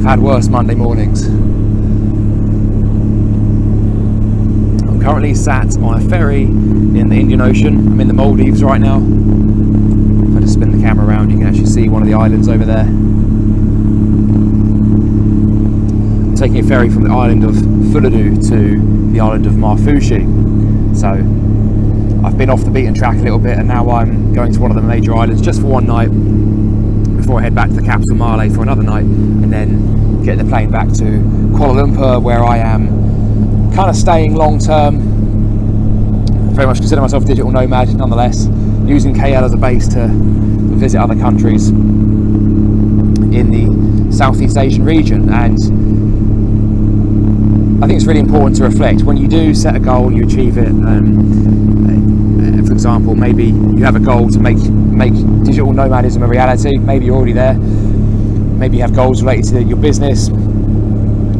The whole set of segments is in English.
I've had worse Monday mornings. I'm currently sat on a ferry in the Indian Ocean. I'm in the Maldives right now. If I just spin the camera around, you can actually see one of the islands over there. I'm taking a ferry from the island of Fuladu to the island of Marfushi. So I've been off the beaten track a little bit, and now I'm going to one of the major islands just for one night before I head back to the capital Male for another night, and then get the plane back to Kuala Lumpur, where I am kind of staying long term. Very much consider myself a digital nomad nonetheless, using KL as a base to visit other countries in the Southeast Asian region. And I think it's really important to reflect when you do set a goal, you achieve it. For example, maybe you have a goal to make digital nomadism a reality. Maybe you're already there. Maybe you have goals related to your business,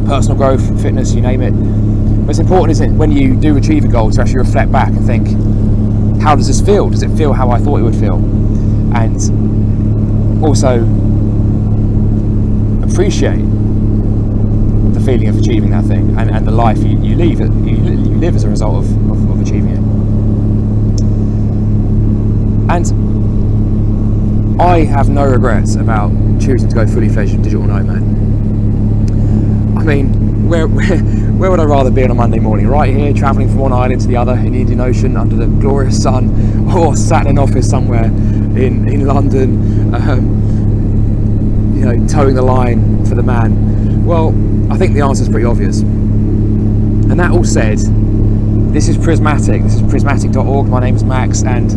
personal growth, fitness, you name it. What's important is that when you do achieve a goal, to actually reflect back and think, how does this feel? Does it feel how I thought it would feel? And also appreciate the feeling of achieving that thing, and the life you live as a result of achieving it. And I have no regrets about choosing to go fully fledged digital nomad. I mean, where would I rather be on a Monday morning? Right here, travelling from one island to the other in the Indian Ocean under the glorious sun, or sat in an office somewhere in London, towing the line for the man? Well, I think the answer is pretty obvious. And that all said, this is Prismatic. This is prismatic.org. My name is Max, and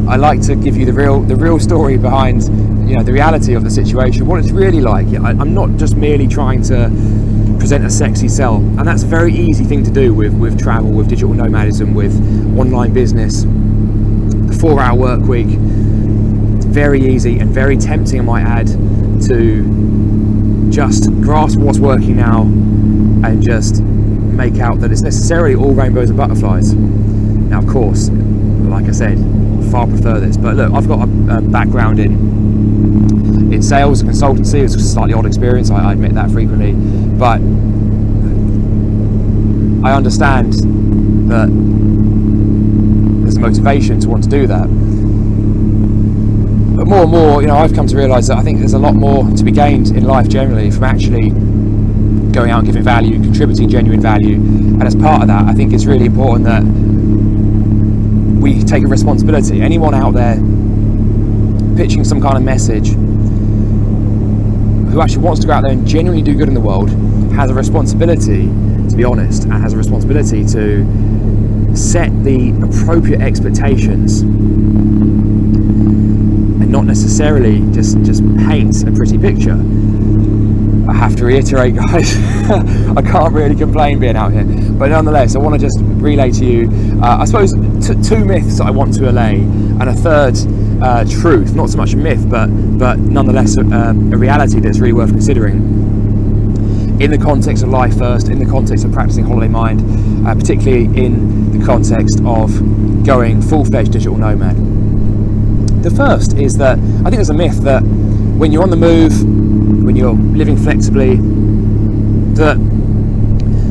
I like to give you the real story behind, the reality of the situation, what it's really like. I'm not just merely trying to present a sexy sell, and that's a very easy thing to do with travel, with digital nomadism, with online business, the 4-hour work week. It's very easy and very tempting, I might add, to just grasp what's working now and just make out that it's necessarily all rainbows and butterflies. Now, of course, like I said, far prefer this, but look, I've got a background in sales and consultancy. It's a slightly odd experience, I admit that frequently, but I understand that there's a motivation to want to do that. But more and more, I've come to realise that I think there's a lot more to be gained in life generally from actually going out and giving value, contributing genuine value. And as part of that, I think it's really important that we take a responsibility. Anyone out there pitching some kind of message who actually wants to go out there and genuinely do good in the world has a responsibility to be honest, and has a responsibility to set the appropriate expectations and not necessarily just paint a pretty picture. I have to reiterate, guys, I can't really complain being out here, but nonetheless I want to just relay to you I suppose two myths that I want to allay, and a third truth, not so much a myth but nonetheless a reality that's really worth considering in the context of life first, in the context of practicing holiday mind, particularly in the context of going full-fledged digital nomad. The first is that I think there's a myth that when you're on the move, when you're living flexibly, that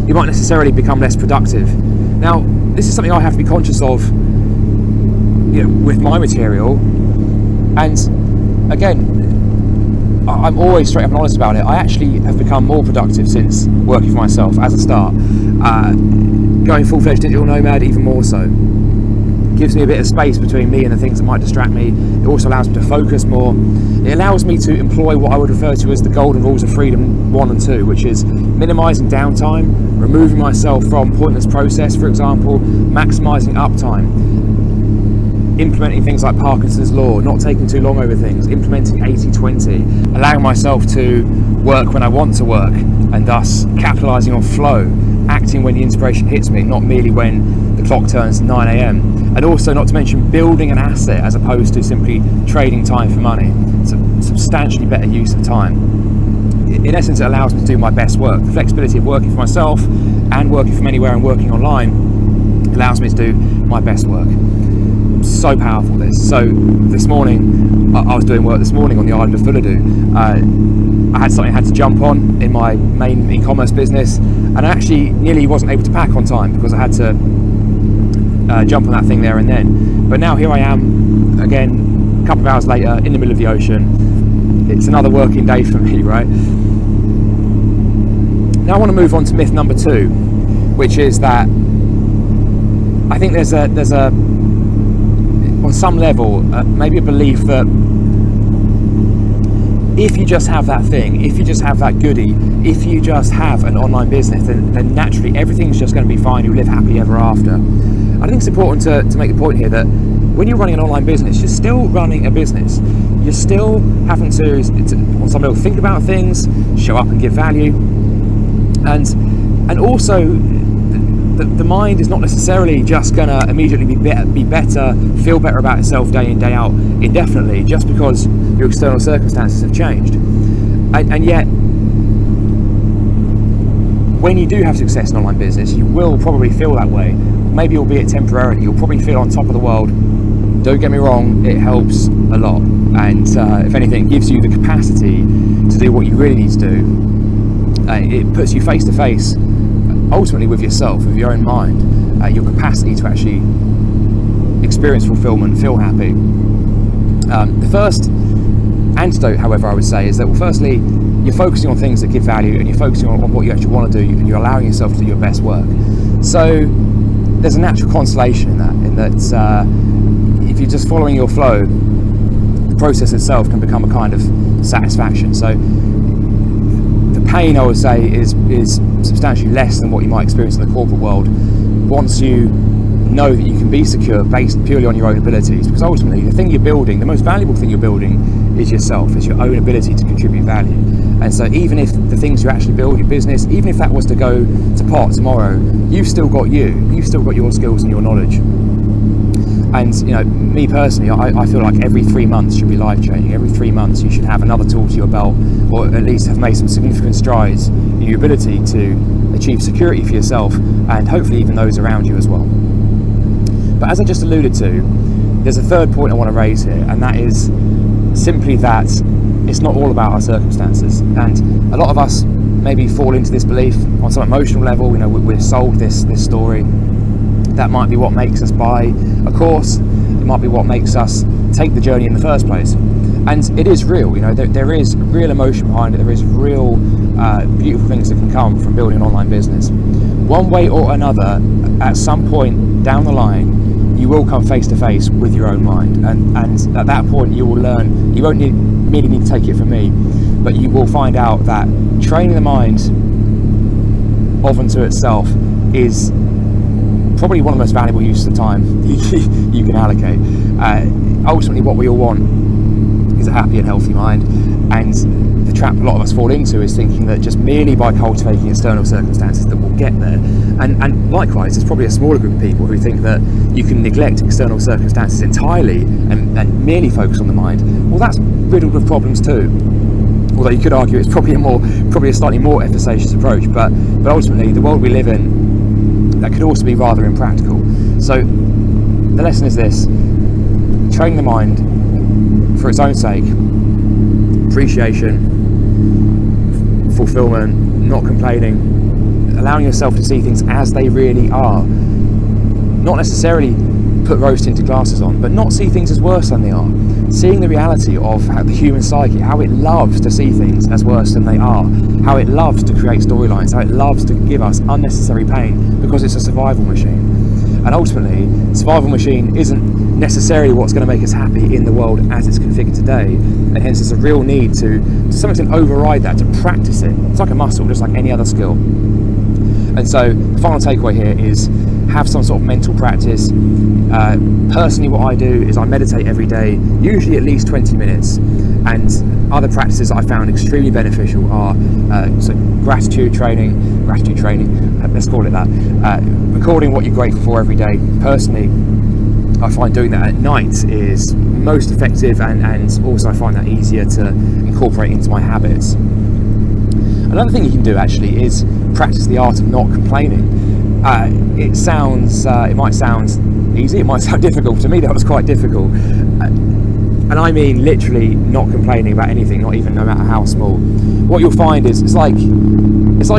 you might necessarily become less productive. Now, this is something I have to be conscious of, with my material, and again, I'm always straight up and honest about it. I actually have become more productive since working for myself as a start. Going full-fledged digital nomad, even more so. Gives me a bit of space between me and the things that might distract me. It also allows me to focus more. It allows me to employ what I would refer to as the golden rules of freedom 1 and 2, which is minimizing downtime, removing myself from pointless process, for example, maximizing uptime, implementing things like Parkinson's law, not taking too long over things, implementing 80-20, allowing myself to work when I want to work, and thus capitalizing on flow, acting when the inspiration hits me, not merely when the clock turns 9 a.m. And also, not to mention, building an asset as opposed to simply trading time for money. It's a substantially better use of time. In essence, it allows me to do my best work. The flexibility of working for myself and working from anywhere and working online allows me to do my best work. so powerful, this. So this morning, I was doing work this morning on the island of Fuladu. I had something I had to jump on in my main e-commerce business, and I actually nearly wasn't able to pack on time because I had to jump on that thing there and then. But now here I am again, a couple of hours later, in the middle of the ocean. It's another working day for me, right? Now I want to move on to myth number 2, which is that I think there's a on some level maybe a belief that if you just have that thing, if you just have that goodie, if you just have an online business, then naturally everything's just going to be fine. You live happily ever after. I think it's important to make the point here that when you're running an online business, you're still running a business. You're still having to on some level, think about things, show up and give value, and also the mind is not necessarily just going to immediately be better, feel better about itself day in, day out, indefinitely, just because your external circumstances have changed. And yet, when you do have success in online business, you will probably feel that way, maybe albeit temporarily. You'll probably feel on top of the world. Don't get me wrong, it helps a lot, and if anything, it gives you the capacity to do what you really need to do. It puts you face to face ultimately with yourself, with your own mind, your capacity to actually experience fulfillment, feel happy. The first antidote, however, I would say is that, well, firstly, you're focusing on things that give value, and you're focusing on what you actually want to do, and you're allowing yourself to do your best work. So there's a natural consolation in that if you're just following your flow, the process itself can become a kind of satisfaction. So the pain, I would say, is substantially less than what you might experience in the corporate world once you know that you can be secure based purely on your own abilities, because ultimately the thing you're building, the most valuable thing you're building, is yourself, is your own ability to contribute value. And so even if the things you actually build, your business, even if that was to go to pot tomorrow, you've still got you've still got your skills and your knowledge. And me personally, I feel like every 3 months should be life-changing. Every 3 months you should have another tool to your belt, or at least have made some significant strides in your ability to achieve security for yourself, and hopefully even those around you as well. But as I just alluded to, there's a third point I want to raise here, and that is simply that it's not all about our circumstances. And a lot of us maybe fall into this belief on some emotional level. We're sold this story. That might be what makes us buy a course. It might be what makes us take the journey in the first place. And it is real. There is real emotion behind it. There is real beautiful things that can come from building an online business. One way or another, at some point down the line, you will come face to face with your own mind. And at that point, you will learn. You won't merely need to take it from me, but you will find out that training the mind of and to itself is probably one of the most valuable uses of time you can allocate. Ultimately, what we all want is a happy and healthy mind, and the trap a lot of us fall into is thinking that just merely by cultivating external circumstances that we'll get there. And likewise, there's probably a smaller group of people who think that you can neglect external circumstances entirely and merely focus on the mind. Well, that's riddled with problems too. Although you could argue it's probably a slightly more efficacious approach, but ultimately the world we live in, that could also be rather impractical. So the lesson is this: train the mind for its own sake, appreciation, fulfillment, not complaining, allowing yourself to see things as they really are, not necessarily put rose-tinted glasses on, but not see things as worse than they are, seeing the reality of how the human psyche, how it loves to see things as worse than they are, how it loves to create storylines, how it loves to give us unnecessary pain because it's a survival machine. And ultimately, survival machine isn't necessarily what's going to make us happy in the world as it's configured today, and hence there's a real need to some extent override that, to practice it. It's like a muscle, just like any other skill. And so the final takeaway here is have some sort of mental practice. Personally, what I do is I meditate every day, usually at least 20 minutes. And other practices that I found extremely beneficial are gratitude training, let's call it that. Recording what you're grateful for every day. Personally, I find doing that at night is most effective, and also I find that easier to incorporate into my habits. Another thing you can do actually is practice the art of not complaining. It sounds, it might sound easy, it might sound difficult. To me, that was quite difficult. And I mean literally not complaining about anything, not even no matter how small. What you'll find is it's like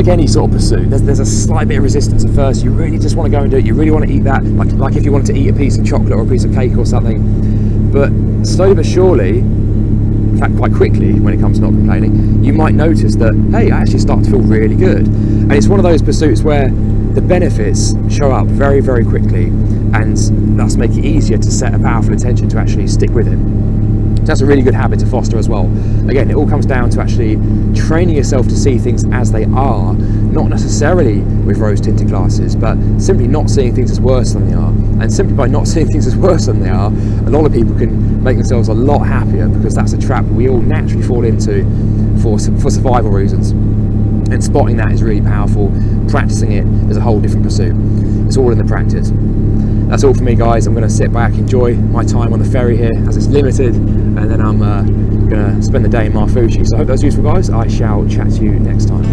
any sort of pursuit. There's a slight bit of resistance at first. You really just want to go and do it. You really want to eat that, like if you wanted to eat a piece of chocolate or a piece of cake or something. But slowly but surely, in fact quite quickly, when it comes to not complaining, you might notice that, hey, I actually start to feel really good. And it's one of those pursuits where the benefits show up very, very quickly, and thus make it easier to set a powerful intention to actually stick with it. So that's a really good habit to foster as well. Again, it all comes down to actually training yourself to see things as they are, not necessarily with rose-tinted glasses, but simply not seeing things as worse than they are. And simply by not seeing things as worse than they are, a lot of people can make themselves a lot happier, because that's a trap we all naturally fall into for survival reasons. And spotting that is really powerful. Practicing it is a whole different pursuit. It's all in the practice. That's all for me, guys. I'm going to sit back, enjoy my time on the ferry here as it's limited, and then I'm going to spend the day in Mafuchi. So I hope that was useful, guys. I shall chat to you next time.